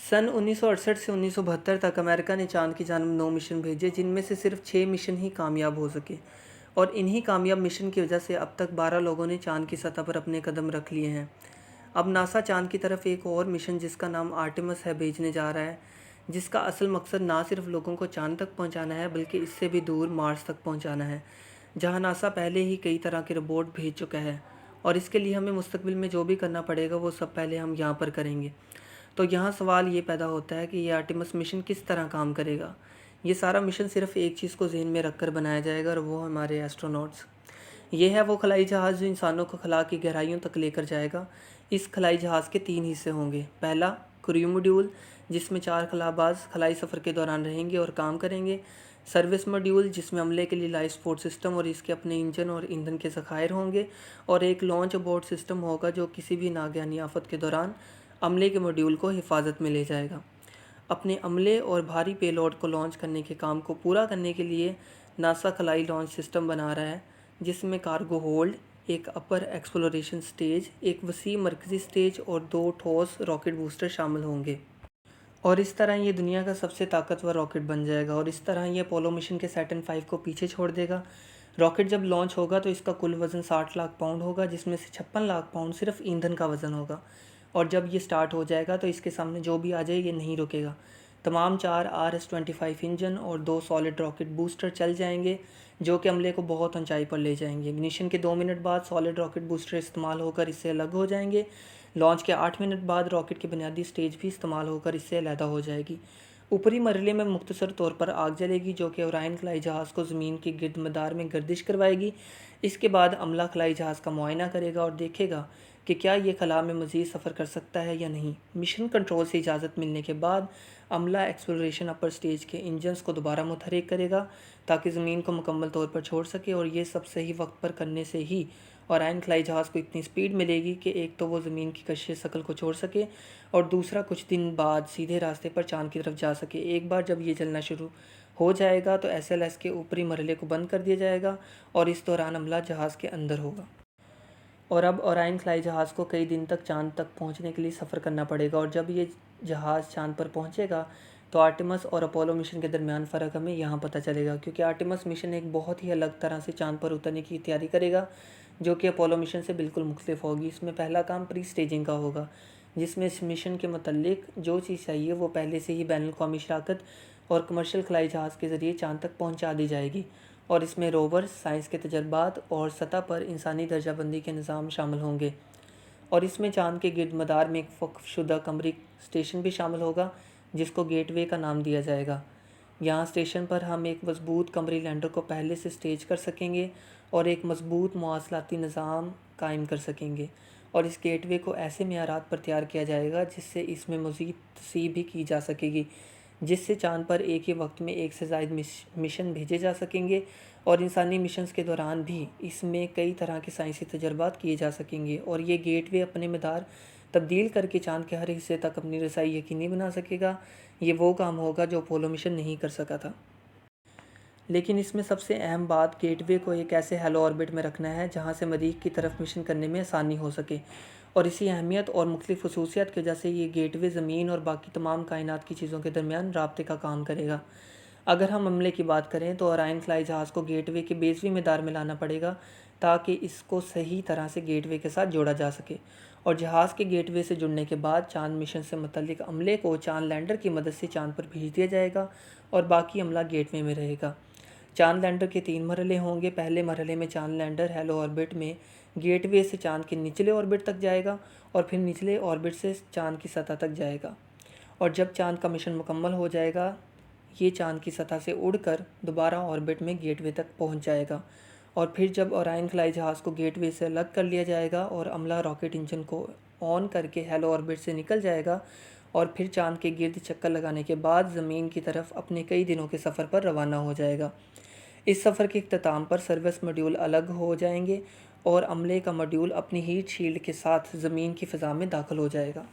सन 1968 से 1972 तक अमेरिका ने चाँद की जानिब 9 मिशन भेजे, जिनमें से सिर्फ 6 मिशन ही कामयाब हो सके। और इन्हीं कामयाब मिशन की वजह से अब तक 12 लोगों ने चाँद की सतह पर अपने कदम रख लिए हैं। अब नासा चाँद की तरफ एक और मिशन जिसका नाम आर्टेमिस है भेजने जा रहा है, जिसका असल मकसद ना सिर्फ लोगों को चाँद तक पहुँचाना है बल्कि इससे भी दूर मार्स तक पहुँचाना है, जहाँ नासा पहले ही कई तरह के रोबोट भेज चुका है। और इसके लिए हमें मुस्तकबिल में जो भी करना पड़ेगा वो सब पहले हम यहाँ पर करेंगे। तो यहाँ सवाल ये पैदा होता है कि ये आर्टेमिस मिशन किस तरह काम करेगा। ये सारा मिशन सिर्फ एक चीज़ को ज़हन में रखकर बनाया जाएगा और वो हमारे एस्ट्रोनॉट्स। ये है वो खलाई जहाज़ जो इंसानों को खला की गहराइयों तक लेकर जाएगा। इस खलाई जहाज़ के 3 हिस्से होंगे। पहला, क्रू मॉड्यूल, जिसमें 4 खलाबाज खलाई सफ़र के दौरान रहेंगे और काम करेंगे। सर्विस मॉड्यूल, जिसमें अमले के लिए लाइफ सपोर्ट सिस्टम और इसके अपने इंजन और ईंधन के ज़खायर होंगे। और एक लॉन्च अबॉर्ड सिस्टम होगा जो किसी भी नागहानी आफत के दौरान अमले के मॉड्यूल को हिफाजत में ले जाएगा। अपने अमले और भारी पेलोड को लॉन्च करने के काम को पूरा करने के लिए नासा खलाई लॉन्च सिस्टम बना रहा है, जिसमें कार्गो होल्ड, एक अपर एक्सप्लोरेशन स्टेज, एक वसी मरकज़ी स्टेज और 2 ठोस रॉकेट बूस्टर शामिल होंगे। और इस तरह ये दुनिया का सबसे ताकतवर रॉकेट बन जाएगा और इस तरह ये अपोलो मिशन के सैटर्न 5 को पीछे छोड़ देगा। रॉकेट जब लॉन्च होगा तो इसका कुल वज़न 60 लाख पाउंड होगा, जिसमें से 56 लाख पाउंड सिर्फ ईंधन का वज़न होगा। और जब ये स्टार्ट हो जाएगा तो इसके सामने जो भी आ जाए ये नहीं रुकेगा। तमाम 4 RS-25 इंजन और 2 सॉलिड रॉकेट बूस्टर चल जाएंगे, जो कि अमले को बहुत ऊंचाई पर ले जाएंगे। इग्निशन के 2 मिनट बाद सॉलिड रॉकेट बूस्टर इस्तेमाल होकर इससे अलग हो जाएंगे। लॉन्च के 8 मिनट बाद रॉकेट की बुनियादी स्टेज भी इस्तेमाल होकर इससे अलहदा हो जाएगी। ऊपरी मरहले में मुख्तसर तौर पर आग जलेगी, जो कि ओरायन खलाई जहाज़ को ज़मीन की गिर्द मदार में गर्दिश करवाएगी। इसके बाद अमला खलाई जहाज़ का मुआयना करेगा और देखेगा कि क्या ये खला में मज़ीद सफ़र कर सकता है या नहीं। मिशन कंट्रोल से इजाज़त मिलने के बाद अमला एक्सप्लोरेशन अपर स्टेज के इंजन्स को दोबारा मुतहरिक करेगा ताकि ज़मीन को मुकम्मल तौर पर छोड़ सके। और ये सब सही वक्त पर करने से ही ओरायन खलाई जहाज़ को इतनी स्पीड मिलेगी कि एक तो वो ज़मीन की कशिश शकल को छोड़ सके और दूसरा कुछ दिन बाद सीधे रास्ते पर चाँद की तरफ जा सके। एक बार जब ये चलना शुरू हो जाएगा तो SLS के ऊपरी मरहले को बंद कर दिया जाएगा और इस दौरान अमला जहाज़ के अंदर होगा। और अब ओरायन खलाई जहाज़ को कई दिन तक चाँद तक पहुँचने के लिए सफ़र करना पड़ेगा। और जब ये जहाज़ चाँद पर पहुँचेगा तो आर्टेमिस और अपोलो मिशन के दरमियान फ़र्क हमें यहाँ पता चलेगा, क्योंकि आर्टेमिस मिशन एक बहुत ही अलग तरह से चाँद पर उतरने की तैयारी करेगा, जो कि अपोलो मिशन से बिल्कुल मुख्तलिफ होगी। इसमें पहला काम प्री स्टेजिंग का होगा, जिसमें इस मिशन के मतलब जो चीज़ चाहिए वो पहले से ही बैनुल अक़वामी शराकत और कमर्शियल खलाई जहाज़ के ज़रिए चाँद तक पहुँचा दी जाएगी। और इसमें रोवर, साइंस के तजर्बात और सतह पर इंसानी दर्जाबंदी के निज़ाम शामिल होंगे। और इसमें चाँद के गिर्द मदार में एक वक्फ़शुदा कमरी स्टेशन भी शामिल होगा, जिसको गेटवे का नाम दिया जाएगा। यहाँ स्टेशन पर हम एक मजबूत कमरी लैंडर को पहले से स्टेज कर सकेंगे और एक मजबूत मवासलाती निज़ाम कायम कर सकेंगे। और इस गेटवे को ऐसे मेयारात पर तैयार किया जाएगा जिससे इसमें मज़ीद तस्सीब भी की जा सकेगी, जिससे चाँद पर एक ही वक्त में एक से ज़ायद मिशन भेजे जा सकेंगे। और इंसानी मिशंस के दौरान भी इसमें कई तरह के साइंसी तजर्बात किए जा सकेंगे। और ये गेटवे अपने मदार तब्दील करके चाँद के हर हिस्से तक अपनी रसाई यकीनी बना सकेगा। ये वो काम होगा जो अपोलो मिशन नहीं कर सका था। लेकिन इसमें सबसे अहम बात गेटवे को एक ऐसे हेलो ऑर्बिट में रखना है जहाँ से मरीख की तरफ मिशन करने में आसानी हो सके। और इसी अहमियत और मुख्तलिफ़ खसूसियात की वजह से ये गेटवे ज़मीन और बाकी तमाम कायनात की चीज़ों के दरमियान राब्ते का काम करेगा। अगर हम अमले की बात करें तो ओरायन खलाई जहाज़ को गेटवे के बेसवीं मदार में लाना पड़ेगा ताकि इसको सही तरह से गेटवे के साथ जोड़ा जा सके। और जहाज़ के गेटवे से जुड़ने के बाद चाँद मिशन से मुतल्लिक अमले को चाँद लैंडर की मदद से चाँद पर भेज दिया जाएगा और बाकी अमला गेटवे में रहेगा। चाँद लैंडर के 3 मरहले होंगे। पहले मरहले में चाँद लैंडर हेलो ऑर्बिट में गेटवे से चाँद के निचले ऑर्बिट तक जाएगा और फिर निचले ऑर्बिट से चाँद की सतह तक जाएगा। और जब चाँद का मिशन मुकम्मल हो जाएगा ये चाँद की सतह से उड़कर दोबारा ऑर्बिट में गेटवे तक पहुंच जाएगा। और फिर जब ओरायन खलाई जहाज़ को गेटवे से अलग कर लिया जाएगा और अमला रॉकेट इंजन को ऑन करके हेलो ऑर्बिट से निकल जाएगा और फिर चाँद के गिर्द चक्कर लगाने के बाद ज़मीन की तरफ अपने कई दिनों के सफ़र पर रवाना हो जाएगा। इस सफ़र के इख्तिताम पर सर्विस मॉड्यूल अलग हो जाएंगे और अमले का मॉड्यूल अपनी हीट शील्ड के साथ ज़मीन की फ़िज़ा में दाखिल हो जाएगा।